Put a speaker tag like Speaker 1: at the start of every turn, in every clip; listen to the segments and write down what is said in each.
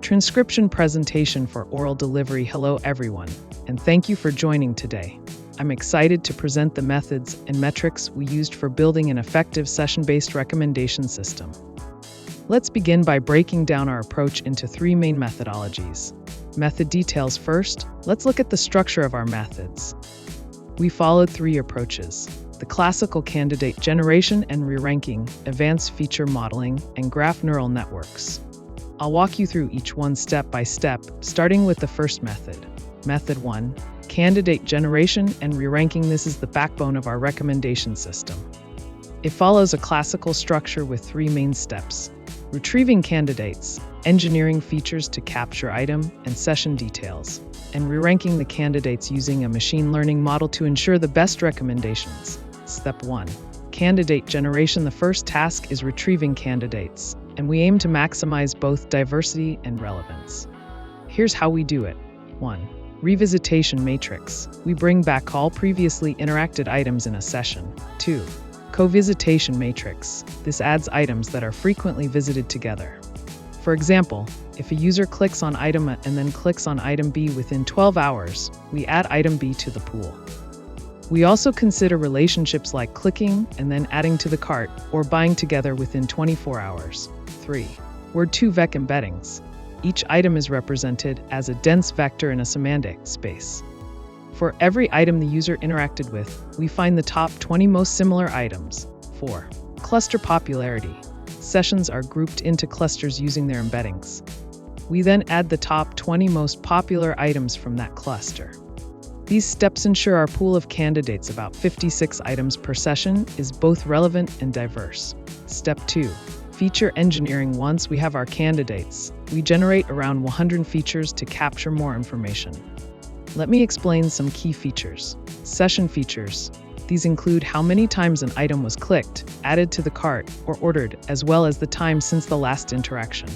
Speaker 1: Transcription presentation for oral delivery. Hello everyone, and thank you for joining today. I'm excited to present the methods and metrics we used for building an effective session-based recommendation system. Let's begin by breaking down our approach into three main methodologies. Method details first. Let's look at the structure of our methods. We followed three approaches: the classical candidate generation and re-ranking, advanced feature modeling, and graph neural networks. I'll walk you through each one step by step, starting with the first method. Method 1, candidate generation and re-ranking. This is the backbone of our recommendation system. It follows a classical structure with three main steps: retrieving candidates, engineering features to capture item and session details, and re-ranking the candidates using a machine learning model to ensure the best recommendations. Step 1. Candidate generation. The first task is retrieving candidates, and we aim to maximize both diversity and relevance. Here's how we do it. 1. Revisitation matrix. We bring back all previously interacted items in a session. 2. Co-visitation matrix. This adds items that are frequently visited together. For example, if a user clicks on item A and then clicks on item B within 12 hours, we add item B to the pool. We also consider relationships like clicking and then adding to the cart or buying together within 24 hours. 3. Word-to-vec embeddings. Each item is represented as a dense vector in a semantic space. For every item the user interacted with, we find the top 20 most similar items. 4. Cluster popularity. Sessions are grouped into clusters using their embeddings. We then add the top 20 most popular items from that cluster. These steps ensure our pool of candidates, about 56 items per session, is both relevant and diverse. Step 2. Feature engineering. Once we have our candidates, we generate around 100 features to capture more information. Let me explain some key features. Session features. These include how many times an item was clicked, added to the cart, or ordered, as well as the time since the last interaction.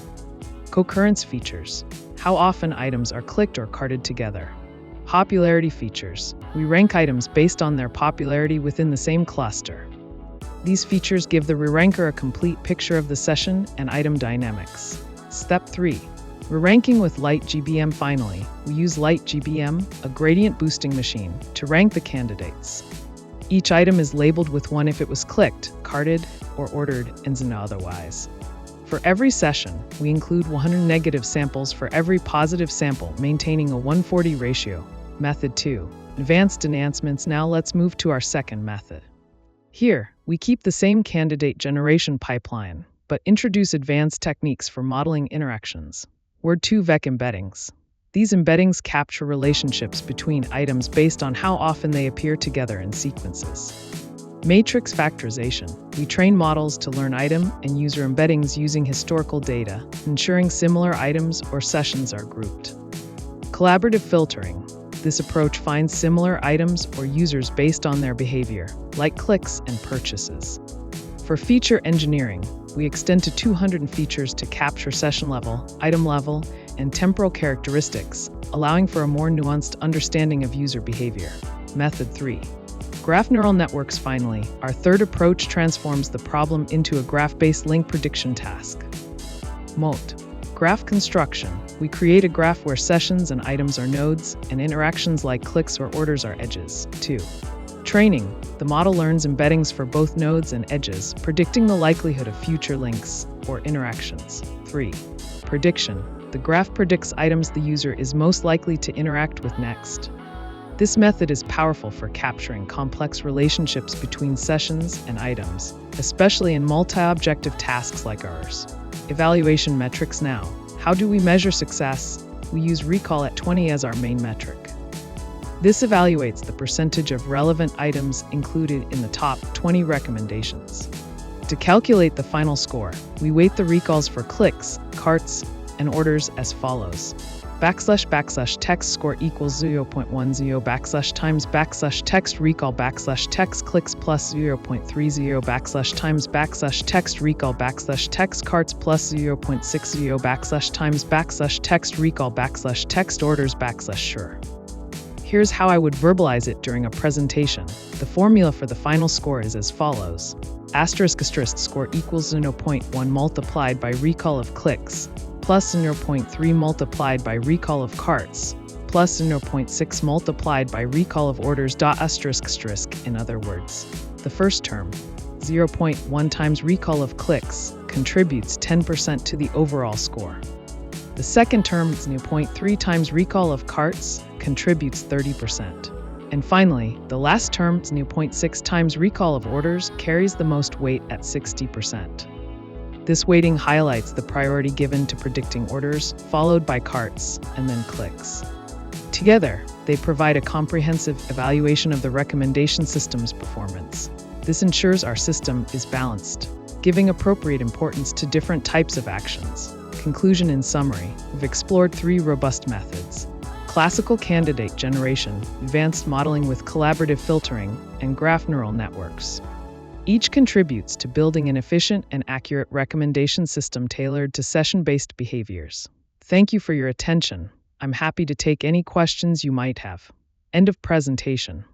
Speaker 1: Concurrence features. How often items are clicked or carted together. Popularity features. We rank items based on their popularity within the same cluster. These features give the re-ranker a complete picture of the session and item dynamics. Step 3. Re-ranking with LightGBM. Finally, we use LightGBM, a gradient boosting machine, to rank the candidates. Each item is labeled with 1 if it was clicked, carted, or ordered, and 0 otherwise. For every session, we include 100 negative samples for every positive sample, maintaining a 1:40 ratio. Method 2. Advanced enhancements. Now let's move to our second method. Here, we keep the same candidate generation pipeline, but introduce advanced techniques for modeling interactions. Word-to-vec embeddings. These embeddings capture relationships between items based on how often they appear together in sequences. Matrix factorization. We train models to learn item and user embeddings using historical data, ensuring similar items or sessions are grouped. Collaborative filtering. This approach finds similar items or users based on their behavior, like clicks and purchases. For feature engineering, we extend to 200 features to capture session level, item level, and temporal characteristics, allowing for a more nuanced understanding of user behavior. Method 3. Graph neural networks. Finally, our third approach transforms the problem into a graph-based link prediction task. Moat. Graph construction. We create a graph where sessions and items are nodes, and interactions like clicks or orders are edges. 2. Training. The model learns embeddings for both nodes and edges, predicting the likelihood of future links or interactions. 3. Prediction. The graph predicts items the user is most likely to interact with next. This method is powerful for capturing complex relationships between sessions and items, especially in multi-objective tasks like ours. Evaluation metrics. Now, how do we measure success? We use recall at 20 as our main metric. This evaluates the percentage of relevant items included in the top 20 recommendations. To calculate the final score, we weight the recalls for clicks, carts, and orders as follows: \text score equals 0.10 times text recall text clicks plus 0.30 times text recall text carts plus 0.60 times text recall text orders sure. Here's how I would verbalize it during a presentation. The formula for the final score is as follows: *** score equals 0.1 multiplied by recall of clicks plus 0.3 multiplied by recall of carts, plus 0.6 multiplied by recall of orders. In other words, the first term, 0.1 times recall of clicks, contributes 10% to the overall score. The second term, 0.3 times recall of carts, contributes 30%. And finally, the last term, 0.6 times recall of orders, carries the most weight at 60%. This weighting highlights the priority given to predicting orders, followed by carts, and then clicks. Together, they provide a comprehensive evaluation of the recommendation system's performance. This ensures our system is balanced, giving appropriate importance to different types of actions. Conclusion: in summary, we've explored 3 robust methods: classical candidate generation, advanced modeling with collaborative filtering, and graph neural networks. Each contributes to building an efficient and accurate recommendation system tailored to session-based behaviors. Thank you for your attention. I'm happy to take any questions you might have. End of presentation.